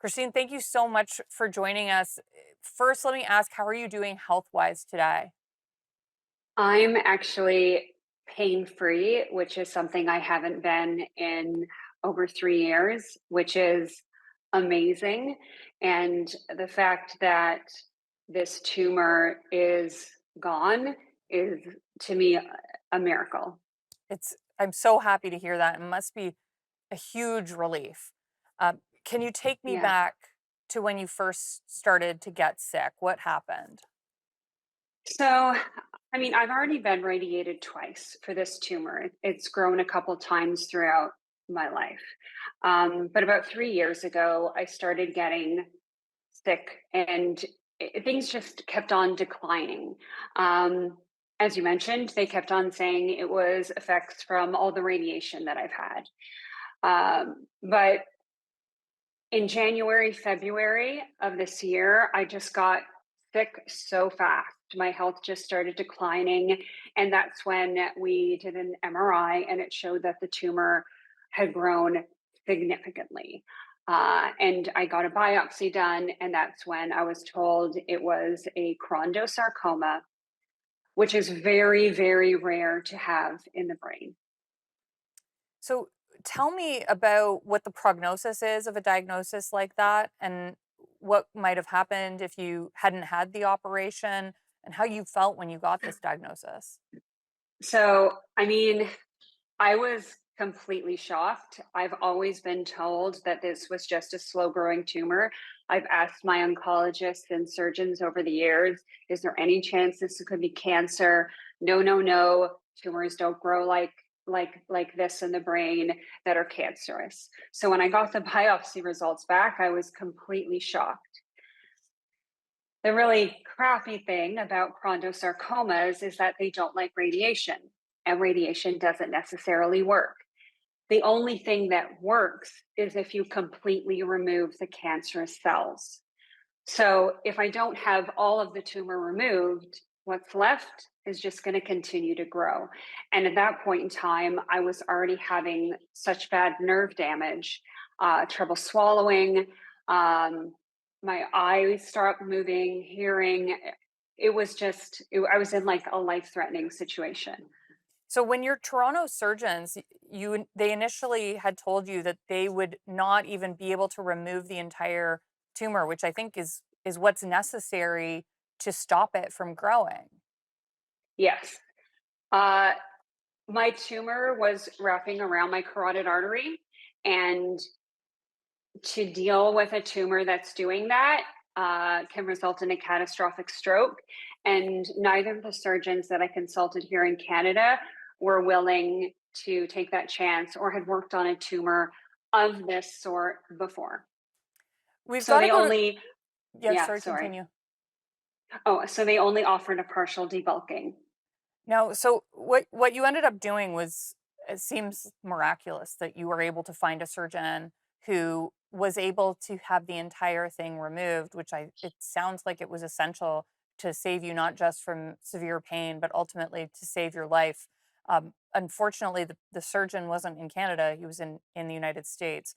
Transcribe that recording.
Christine, thank you so much for joining us. First, let me ask, how are you doing health-wise today? I'm actually pain-free, which is something I haven't been in over 3 years, which is amazing, and the fact that this tumor is gone is, to me, a miracle. I'm so happy to hear that. It must be a huge relief. Can you take me Yeah. back to when you first started to get sick? What happened? So, I mean, I've already been radiated twice for this tumor. It's grown a couple times throughout my life. But about 3 years ago, I started getting sick and things just kept on declining. Um, as you mentioned, they kept on saying it was effects from all the radiation that I've had. But in January, February of this year, I just got sick so fast. My health just started declining. And that's when we did an MRI and it showed that the tumor had grown significantly. And I got a biopsy done, and that's when I was told it was a chondrosarcoma, which is very, very rare to have in the brain. So, tell me about what the prognosis is of a diagnosis like that and what might have happened if you hadn't had the operation and how you felt when you got this diagnosis. So, I mean, I was completely shocked. I've always been told that this was just a slow growing tumor. I've asked my oncologists and surgeons over the years, is there any chance this could be cancer? No, no, no. Tumors don't grow like this in the brain that are cancerous. So when I got the biopsy results back, I was completely shocked. The really crappy thing about chondrosarcomas is that they don't like radiation, and radiation doesn't necessarily work. The only thing that works is if you completely remove the cancerous cells. So if I don't have all of the tumor removed, what's left is just going to continue to grow. And at that point in time, I was already having such bad nerve damage, trouble swallowing, my eyes stopped moving, hearing. It was I was in like a life threatening situation. So when your Toronto surgeons, they initially had told you that they would not even be able to remove the entire tumor, which I think is what's necessary to stop it from growing. Yes. Uh, my tumor was wrapping around my carotid artery, and to deal with a tumor that's doing that can result in a catastrophic stroke. And neither of the surgeons that I consulted here in Canada were willing to take that chance or had worked on a tumor of this sort before. We've So got to they go to only, Yeah, yeah, sorry, sorry. continue. Oh, so they only offered a partial debulking. No, so what you ended up doing was it seems miraculous that you were able to find a surgeon who was able to have the entire thing removed, which it sounds like it was essential to save you not just from severe pain, but ultimately to save your life. Unfortunately, the surgeon wasn't in Canada; he was in the United States.